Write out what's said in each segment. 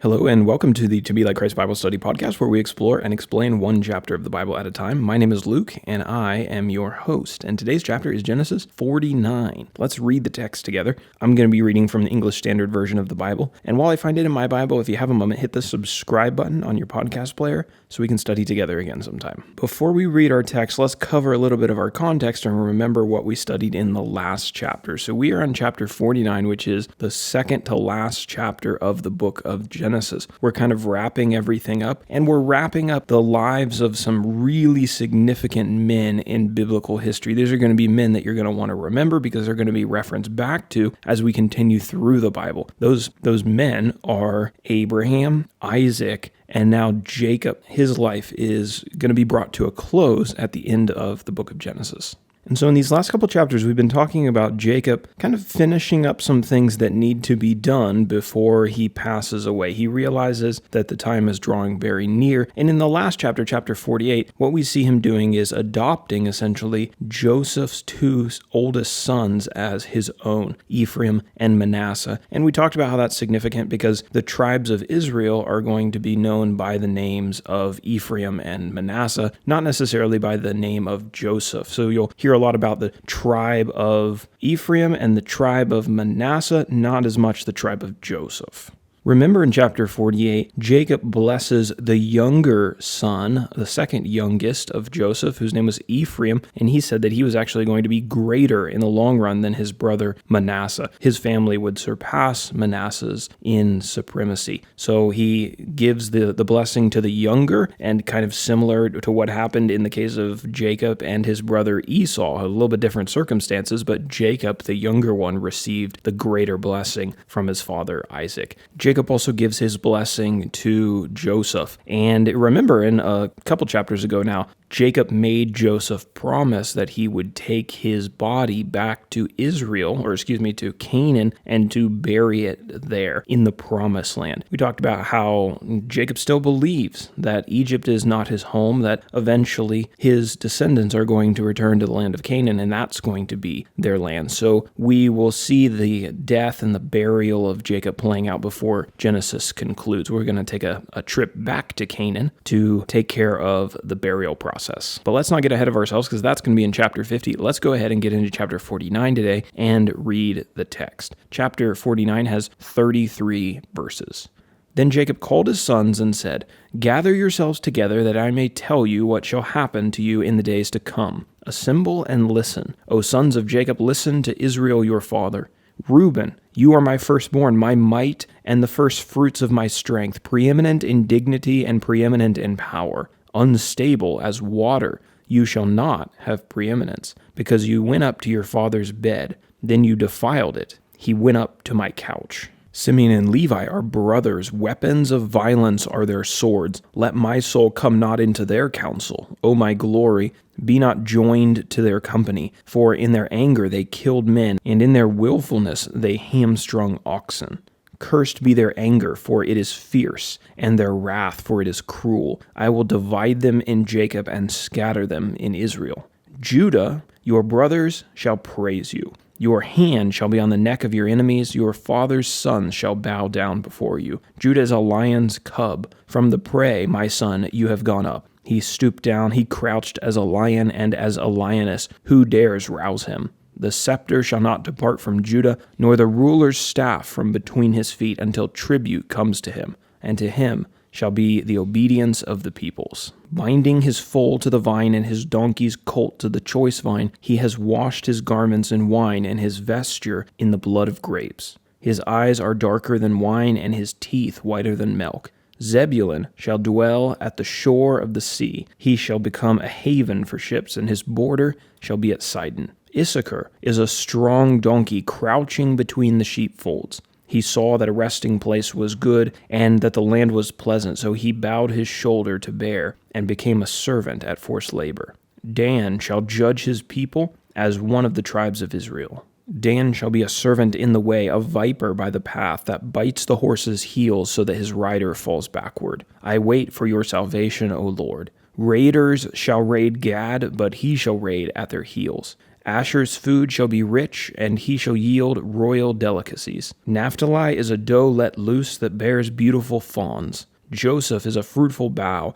Hello and welcome to the To Be Like Christ Bible Study podcast, where we explore and explain one chapter of the Bible at a time. My name is Luke and I am your host, and today's chapter is Genesis 49. Let's read the text together. I'm going to be reading from the English Standard Version of the Bible, and while I find it in my Bible, if you have a moment, hit the subscribe button on your podcast player so we can study together again sometime. Before we read our text, let's cover a little bit of our context and remember what we studied in the last chapter. So we are on chapter 49, which is the second to last chapter of the book of Genesis. We're kind of wrapping everything up, and we're wrapping up the lives of some really significant men in biblical history. These are going to be men that you're going to want to remember because they're going to be referenced back to as we continue through the Bible. Those men are Abraham, Isaac, and now Jacob. His life is going to be brought to a close at the end of the book of Genesis. And so in these last couple chapters, we've been talking about Jacob kind of finishing up some things that need to be done before he passes away. He realizes that the time is drawing very near. And in the last chapter, chapter 48, what we see him doing is adopting essentially Joseph's two oldest sons as his own, Ephraim and Manasseh. And we talked about how that's significant because the tribes of Israel are going to be known by the names of Ephraim and Manasseh, not necessarily by the name of Joseph. So you'll hear a lot about the tribe of Ephraim and the tribe of Manasseh, not as much the tribe of Joseph. Remember in chapter 48, Jacob blesses the younger son, the second youngest of Joseph, whose name was Ephraim, and he said that he was actually going to be greater in the long run than his brother Manasseh. His family would surpass Manasseh's in supremacy. So he gives the blessing to the younger, and kind of similar to what happened in the case of Jacob and his brother Esau, a little bit different circumstances, but Jacob, the younger one, received the greater blessing from his father Isaac. Jacob also gives his blessing to Joseph. And remember, in a couple chapters ago now, Jacob made Joseph promise that he would take his body back to to Canaan, and to bury it there in the promised land. We talked about how Jacob still believes that Egypt is not his home, that eventually his descendants are going to return to the land of Canaan, and that's going to be their land. So we will see the death and the burial of Jacob playing out before Genesis concludes. We're going to take a trip back to Canaan to take care of the burial process. But let's not get ahead of ourselves because that's going to be in chapter 50. Let's go ahead and get into chapter 49 today and read the text. Chapter 49 has 33 verses. Then Jacob called his sons and said, "Gather yourselves together that I may tell you what shall happen to you in the days to come. Assemble and listen. O sons of Jacob, listen to Israel your father. Reuben, you are my firstborn, my might, and the first fruits of my strength, preeminent in dignity and preeminent in power. Unstable as water, you shall not have preeminence, because you went up to your father's bed, then you defiled it. He went up to my couch. Simeon and Levi are brothers. Weapons of violence are their swords. Let my soul come not into their counsel. O my glory, be not joined to their company. For in their anger they killed men, and in their willfulness they hamstrung oxen. Cursed be their anger, for it is fierce, and their wrath, for it is cruel. I will divide them in Jacob and scatter them in Israel. Judah, your brothers shall praise you. Your hand shall be on the neck of your enemies. Your father's sons shall bow down before you. Judah is a lion's cub. From the prey, my son, you have gone up. He stooped down, he crouched as a lion and as a lioness. Who dares rouse him? The scepter shall not depart from Judah, nor the ruler's staff from between his feet, until tribute comes to him, and to him shall be the obedience of the peoples. Binding his foal to the vine and his donkey's colt to the choice vine, he has washed his garments in wine and his vesture in the blood of grapes. His eyes are darker than wine, and his teeth whiter than milk. Zebulun shall dwell at the shore of the sea. He shall become a haven for ships, and his border shall be at Sidon. Issachar is a strong donkey crouching between the sheepfolds. He saw that a resting place was good and that the land was pleasant, so he bowed his shoulder to bear and became a servant at forced labor. Dan shall judge his people as one of the tribes of Israel. Dan shall be a servant in the way, a viper by the path that bites the horse's heels so that his rider falls backward. I wait for your salvation, O Lord. Raiders shall raid Gad, but he shall raid at their heels. Asher's food shall be rich, and he shall yield royal delicacies. Naphtali is a doe let loose that bears beautiful fawns. Joseph is a fruitful bough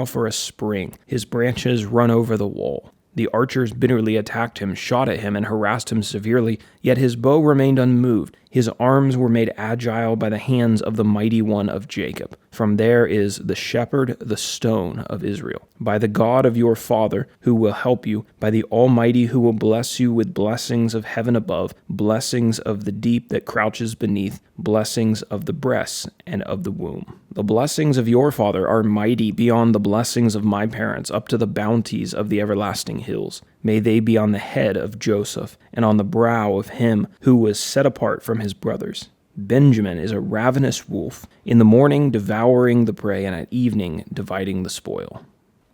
for a spring. His branches run over the wall. The archers bitterly attacked him, shot at him, and harassed him severely, yet his bow remained unmoved. His arms were made agile by the hands of the mighty one of Jacob. From there is the shepherd, the stone of Israel. By the God of your father, who will help you, by the Almighty who will bless you with blessings of heaven above, blessings of the deep that crouches beneath, blessings of the breasts and of the womb. The blessings of your father are mighty beyond the blessings of my parents, up to the bounties of the everlasting hills. May they be on the head of Joseph, and on the brow of him who was set apart from his brothers. Benjamin is a ravenous wolf, in the morning devouring the prey, and at evening dividing the spoil.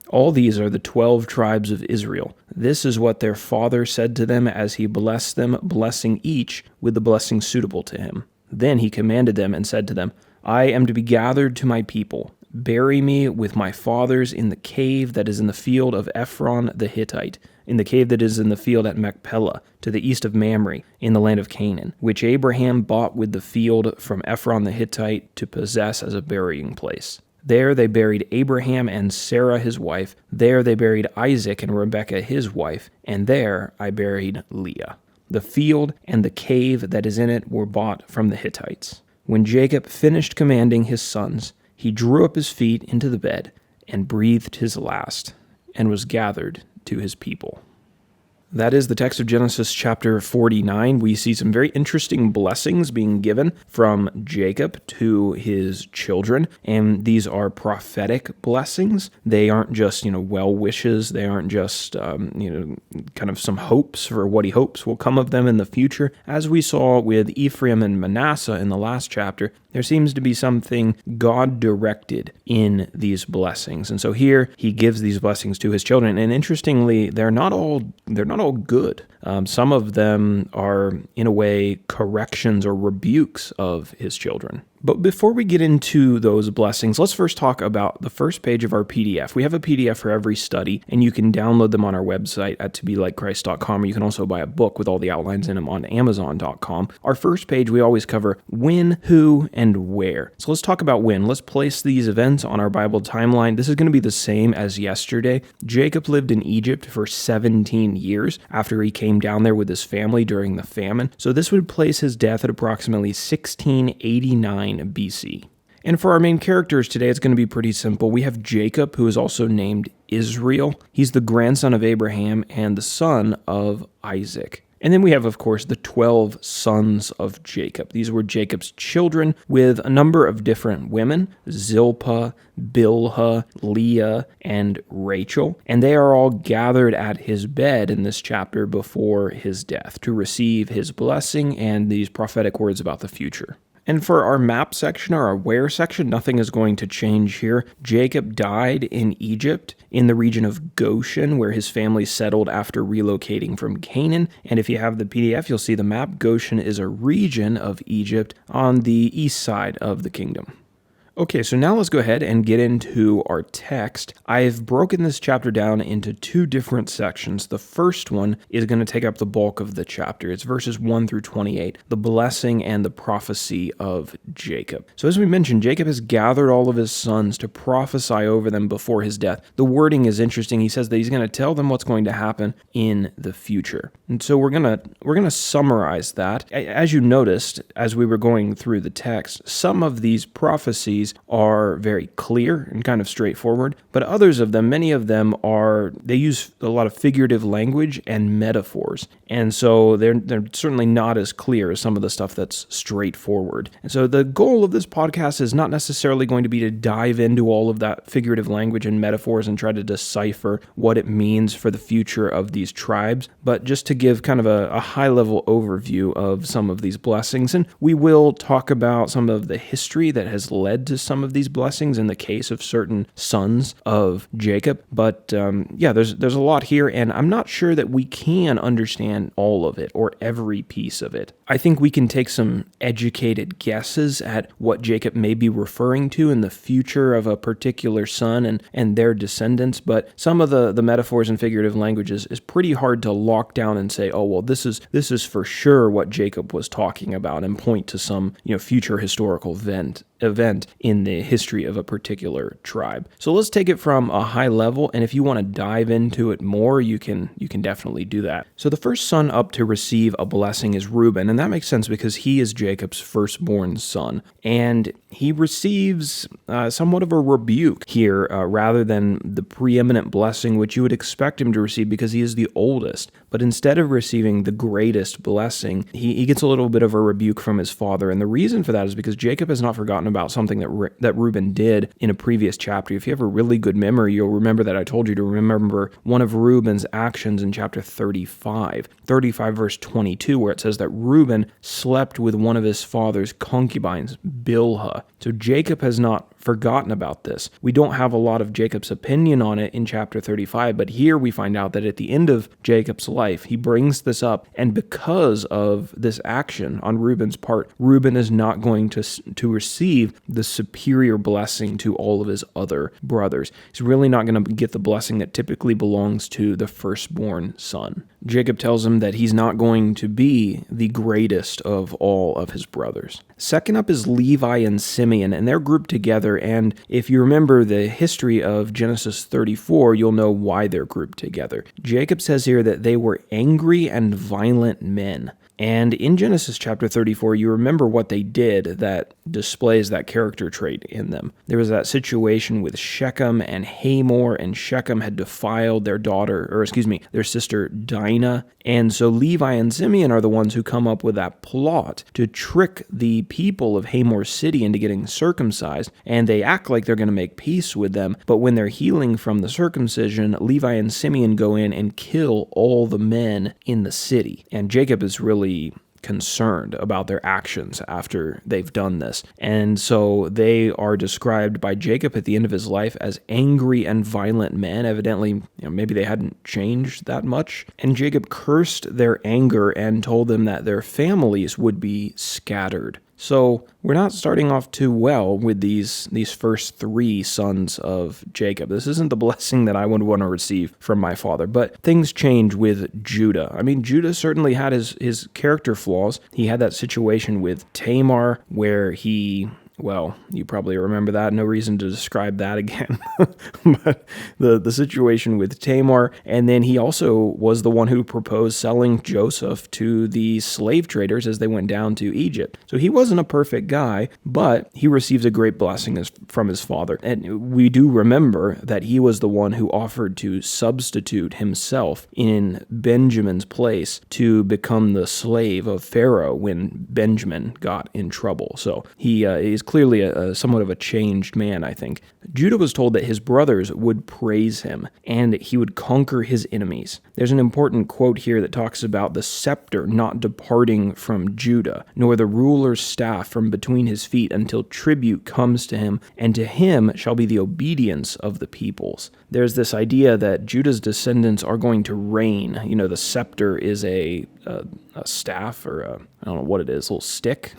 All these are the 12 tribes of Israel. This is what their father said to them as he blessed them, blessing each with the blessing suitable to him. Then he commanded them and said to them, I am to be gathered to my people. Bury me with my fathers in the cave that is in the field of Ephron the Hittite, in the cave that is in the field at Machpelah, to the east of Mamre, in the land of Canaan, which Abraham bought with the field from Ephron the Hittite to possess as a burying place. There they buried Abraham and Sarah his wife. There they buried Isaac and Rebekah his wife. And there I buried Leah. The field and the cave that is in it were bought from the Hittites. When Jacob finished commanding his sons, he drew up his feet into the bed and breathed his last, and was gathered to his people. That is the text of Genesis chapter 49. We see some very interesting blessings being given from Jacob to his children, and these are prophetic blessings. They aren't just, well wishes. They aren't just, kind of some hopes for what he hopes will come of them in the future. As we saw with Ephraim and Manasseh in the last chapter, there seems to be something God-directed in these blessings. And so here he gives these blessings to his children. And interestingly, they're not all good. Some of them are, in a way, corrections or rebukes of his children. But before we get into those blessings, let's first talk about the first page of our PDF. We have a PDF for every study, and you can download them on our website at tobelikechrist.com, or you can also buy a book with all the outlines in them on amazon.com. Our first page, we always cover when, who, and where. So let's talk about when. Let's place these events on our Bible timeline. This is going to be the same as yesterday. Jacob lived in Egypt for 17 years after he came down there with his family during the famine. So this would place his death at approximately 1689 BC. And for our main characters today, it's going to be pretty simple. We have Jacob, who is also named Israel. He's the grandson of Abraham and the son of Isaac. And then we have, of course, the 12 sons of Jacob. These were Jacob's children with a number of different women, Zilpah, Bilhah, Leah, and Rachel. And they are all gathered at his bed in this chapter before his death to receive his blessing and these prophetic words about the future. And for our map section, or our where section, nothing is going to change here. Jacob died in Egypt, in the region of Goshen, where his family settled after relocating from Canaan. And if you have the PDF, you'll see the map. Goshen is a region of Egypt on the east side of the kingdom. Okay, so now let's go ahead and get into our text. I've broken this chapter down into two different sections. The first one is going to take up the bulk of the chapter. It's verses 1 through 28, the blessing and the prophecy of Jacob. So as we mentioned, Jacob has gathered all of his sons to prophesy over them before his death. The wording is interesting. He says that he's going to tell them what's going to happen in the future. And so we're going to summarize that. As you noticed, as we were going through the text, some of these prophecies are very clear and kind of straightforward, but others of them, many of them they use a lot of figurative language and metaphors. And so they're certainly not as clear as some of the stuff that's straightforward. And so the goal of this podcast is not necessarily going to be to dive into all of that figurative language and metaphors and try to decipher what it means for the future of these tribes, but just to give kind of a high-level overview of some of these blessings. And we will talk about some of the history that has led to to some of these blessings in the case of certain sons of Jacob. But there's a lot here, and I'm not sure that we can understand all of it or every piece of it. I think we can take some educated guesses at what Jacob may be referring to in the future of a particular son and their descendants, but some of the metaphors and figurative language is pretty hard to lock down and say, oh, well, this is for sure what Jacob was talking about, and point to some future historical event in the history of a particular tribe. So let's take it from a high level, and if you want to dive into it more, you can definitely do that. So the first son up to receive a blessing is Reuben, and that makes sense because he is Jacob's firstborn son, and he receives somewhat of a rebuke here rather than the preeminent blessing which you would expect him to receive because he is the oldest. But instead of receiving the greatest blessing, he gets a little bit of a rebuke from his father, and the reason for that is because Jacob has not forgotten about something that Reuben did in a previous chapter. If you have a really good memory, you'll remember that I told you to remember one of Reuben's actions in chapter 35 verse 22, where it says that Reuben slept with one of his father's concubines, Bilhah. So Jacob has not forgotten about this. We don't have a lot of Jacob's opinion on it in chapter 35, but here we find out that at the end of Jacob's life, he brings this up, and because of this action on Reuben's part, Reuben is not going to receive the superior blessing to all of his other brothers. He's really not going to get the blessing that typically belongs to the firstborn son. Jacob tells him that he's not going to be the greatest of all of his brothers. Second up is Levi and Simeon, and they're grouped together, and if you remember the history of Genesis 34, you'll know why they're grouped together. Jacob says here that they were angry and violent men. And in Genesis chapter 34, you remember what they did that displays that character trait in them. There was that situation with Shechem and Hamor, and Shechem had defiled their sister Dinah. And so Levi and Simeon are the ones who come up with that plot to trick the people of Hamor's city into getting circumcised, and they act like they're going to make peace with them. But when they're healing from the circumcision, Levi and Simeon go in and kill all the men in the city. And Jacob is really concerned about their actions after they've done this. And so they are described by Jacob at the end of his life as angry and violent men. Evidently, maybe they hadn't changed that much. And Jacob cursed their anger and told them that their families would be scattered. So we're not starting off too well with these first three sons of Jacob. This isn't the blessing that I would want to receive from my father. But things change with Judah. I mean, Judah certainly had his character flaws. He had that situation with Tamar where well, you probably remember that. No reason to describe that again. But the situation with Tamar, and then he also was the one who proposed selling Joseph to the slave traders as they went down to Egypt. So he wasn't a perfect guy, but he receives a great blessing from his father. And we do remember that he was the one who offered to substitute himself in Benjamin's place to become the slave of Pharaoh when Benjamin got in trouble. So he is clearly somewhat of a changed man, I think. Judah was told that his brothers would praise him and he would conquer his enemies. There's an important quote here that talks about the scepter not departing from Judah, nor the ruler's staff from between his feet until tribute comes to him, and to him shall be the obedience of the peoples. There's this idea that Judah's descendants are going to reign. The scepter is a staff, or I don't know what it is, a little stick.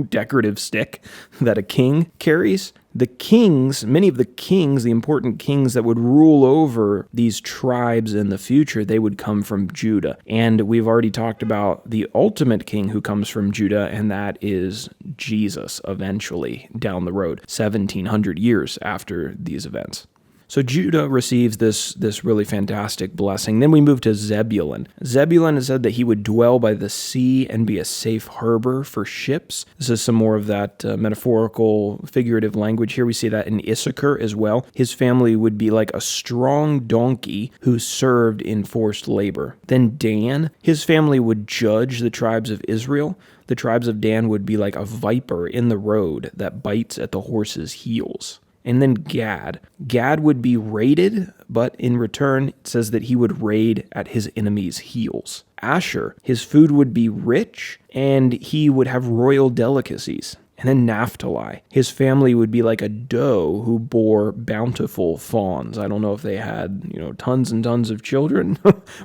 Decorative stick that a king carries. The kings, many of the kings, the important kings that would rule over these tribes in the future, they would come from Judah. And we've already talked about the ultimate king who comes from Judah, and that is Jesus eventually down the road, 1700 years after these events. So Judah receives this really fantastic blessing. Then we move to Zebulun. Zebulun is said that he would dwell by the sea and be a safe harbor for ships. This is some more of that metaphorical, figurative language here. We see that in Issachar as well. His family would be like a strong donkey who served in forced labor. Then Dan, his family would judge the tribes of Israel. The tribes of Dan would be like a viper in the road that bites at the horse's heels. And then Gad. Gad would be raided, but in return, it says that he would raid at his enemies' heels. Asher, his food would be rich, and he would have royal delicacies. And then Naphtali. His family would be like a doe who bore bountiful fawns. I don't know if they had, tons and tons of children,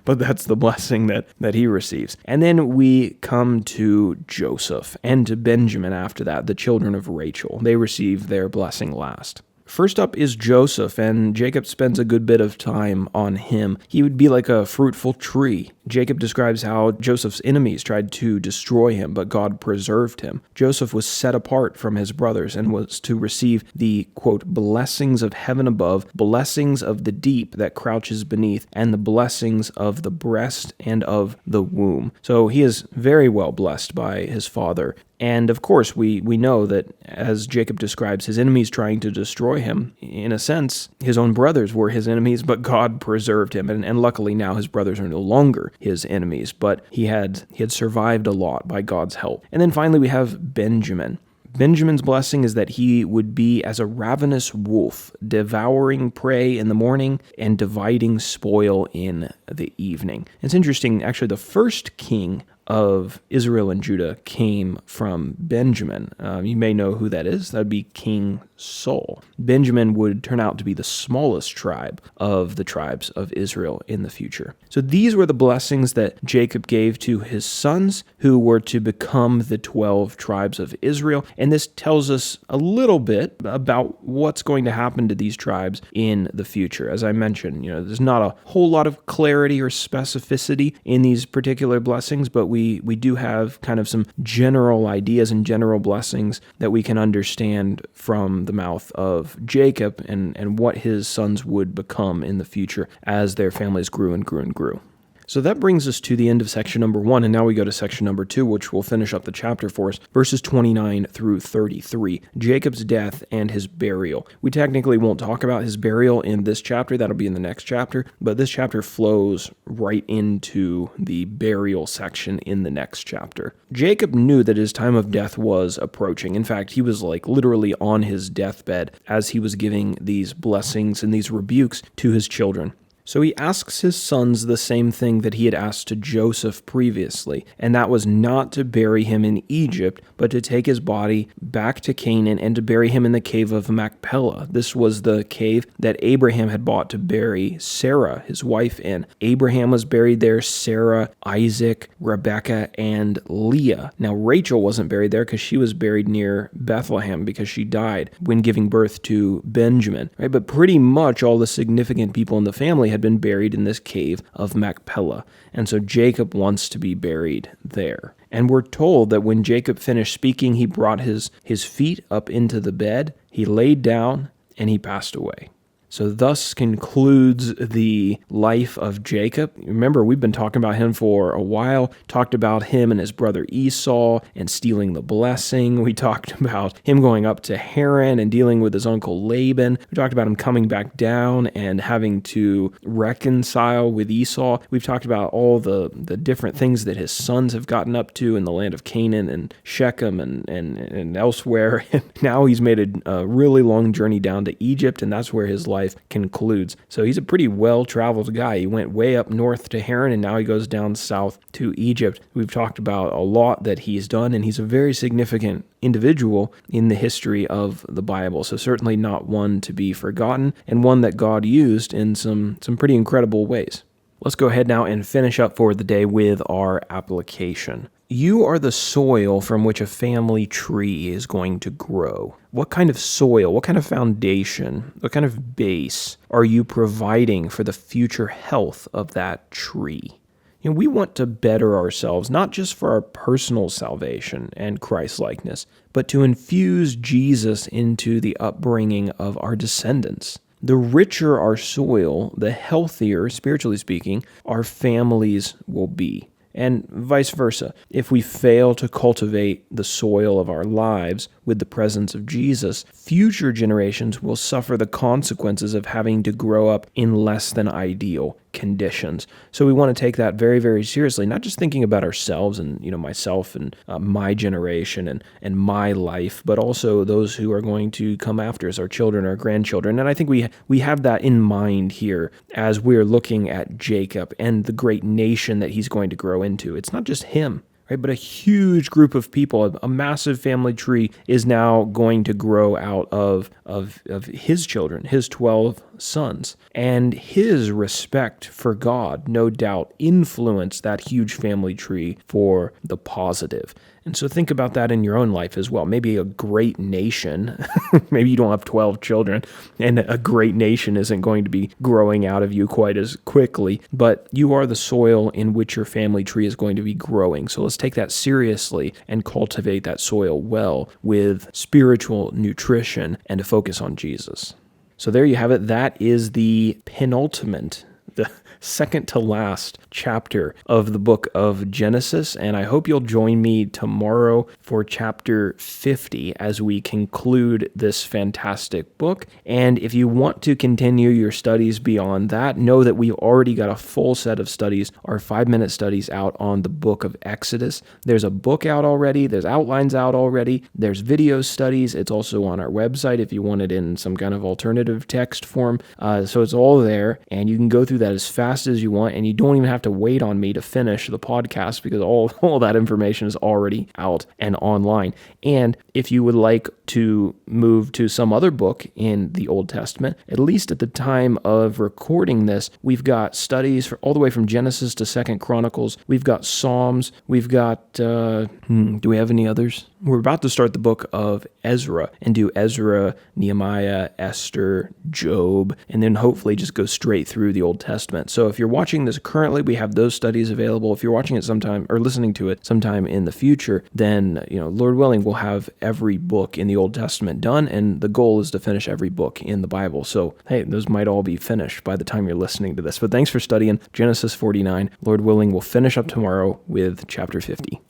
but that's the blessing that he receives. And then we come to Joseph and to Benjamin after that, the children of Rachel. They receive their blessing last. First up is Joseph, and Jacob spends a good bit of time on him. He would be like a fruitful tree. Jacob describes how Joseph's enemies tried to destroy him, but God preserved him. Joseph was set apart from his brothers and was to receive the, quote, blessings of heaven above, blessings of the deep that crouches beneath, and the blessings of the breast and of the womb. So he is very well blessed by his father. And of course, we know that as Jacob describes his enemies trying to destroy him, in a sense, his own brothers were his enemies, but God preserved him. And luckily now his brothers are no longer his enemies, but he had survived a lot by God's help. And then finally we have Benjamin. Benjamin's blessing is that he would be as a ravenous wolf, devouring prey in the morning and dividing spoil in the evening. It's interesting, actually, the first king of Israel and Judah came from Benjamin. You may know who that is. That would be King Saul. Benjamin would turn out to be the smallest tribe of the tribes of Israel in the future. So these were the blessings that Jacob gave to his sons who were to become the 12 tribes of Israel. And this tells us a little bit about what's going to happen to these tribes in the future. As I mentioned, there's not a whole lot of clarity or specificity in these particular blessings, but we do have kind of some general ideas and general blessings that we can understand from the mouth of Jacob and what his sons would become in the future as their families grew and grew and grew. So that brings us to the end of section number 1, and now we go to section number 2, which will finish up the chapter for us, verses 29 through 33, Jacob's death and his burial. We technically won't talk about his burial in this chapter, that'll be in the next chapter, but this chapter flows right into the burial section in the next chapter. Jacob knew that his time of death was approaching. In fact, he was like literally on his deathbed as he was giving these blessings and these rebukes to his children. So he asks his sons the same thing that he had asked to Joseph previously, and that was not to bury him in Egypt, but to take his body back to Canaan and to bury him in the cave of Machpelah. This was the cave that Abraham had bought to bury Sarah, his wife, in. Abraham was buried there, Sarah, Isaac, Rebekah, and Leah. Now Rachel wasn't buried there because she was buried near Bethlehem because she died when giving birth to Benjamin. Right? But pretty much all the significant people in the family had been buried in this cave of Machpelah, and so Jacob wants to be buried there. And we're told that when Jacob finished speaking, he brought his feet up into the bed, he laid down, and he passed away. So thus concludes the life of Jacob. Remember, we've been talking about him for a while, talked about him and his brother Esau and stealing the blessing. We talked about him going up to Haran and dealing with his uncle Laban. We talked about him coming back down and having to reconcile with Esau. We've talked about all the different things that his sons have gotten up to in the land of Canaan and Shechem and elsewhere. And now he's made a really long journey down to Egypt, and that's where his life concludes. So he's a pretty well-traveled guy. He went way up north to Haran, and now he goes down south to Egypt. We've talked about a lot that he's done, and he's a very significant individual in the history of the Bible. So certainly not one to be forgotten, and one that God used in some pretty incredible ways. Let's go ahead now and finish up for the day with our application. You are the soil from which a family tree is going to grow. What kind of soil, what kind of foundation, what kind of base are you providing for the future health of that tree? We want to better ourselves, not just for our personal salvation and Christ-likeness, but to infuse Jesus into the upbringing of our descendants. The richer our soil, the healthier, spiritually speaking, our families will be. And vice versa. If we fail to cultivate the soil of our lives with the presence of Jesus, future generations will suffer the consequences of having to grow up in less than ideal conditions. So we want to take that very, very seriously, not just thinking about ourselves and, myself and my generation and my life, but also those who are going to come after us, our children, our grandchildren. And I think we have that in mind here as we're looking at Jacob and the great nation that he's going to grow into. It's not just him. right? But a huge group of people, a massive family tree is now going to grow out of his children, his 12 sons. And his respect for God, no doubt, influenced that huge family tree for the positive. And so think about that in your own life as well. Maybe a great nation, maybe you don't have 12 children, and a great nation isn't going to be growing out of you quite as quickly, but you are the soil in which your family tree is going to be growing. So let's take that seriously and cultivate that soil well with spiritual nutrition and a focus on Jesus. So there you have it. That is the penultimate, the second to last chapter of the book of Genesis, and I hope you'll join me tomorrow for chapter 50 as we conclude this fantastic book. And if you want to continue your studies beyond that, know that we've already got a full set of studies, our 5-minute studies out on the book of Exodus. There's a book out already, there's outlines out already, there's video studies. It's also on our website if you want it in some kind of alternative text form. So it's all there, and you can go through that as fast as you want, and you don't even have to wait on me to finish the podcast because all that information is already out and online. And if you would like to move to some other book in the Old Testament, at least at the time of recording this, we've got studies all the way from Genesis to 2nd Chronicles. We've got Psalms. We've got, do we have any others? We're about to start the book of Ezra and do Ezra, Nehemiah, Esther, Job, and then hopefully just go straight through the Old Testament. So if you're watching this currently, we have those studies available. If you're watching it sometime or listening to it sometime in the future, then, Lord willing, we'll have every book in the Old Testament done, and the goal is to finish every book in the Bible. So, hey, those might all be finished by the time you're listening to this. But thanks for studying Genesis 49. Lord willing, we'll finish up tomorrow with chapter 50.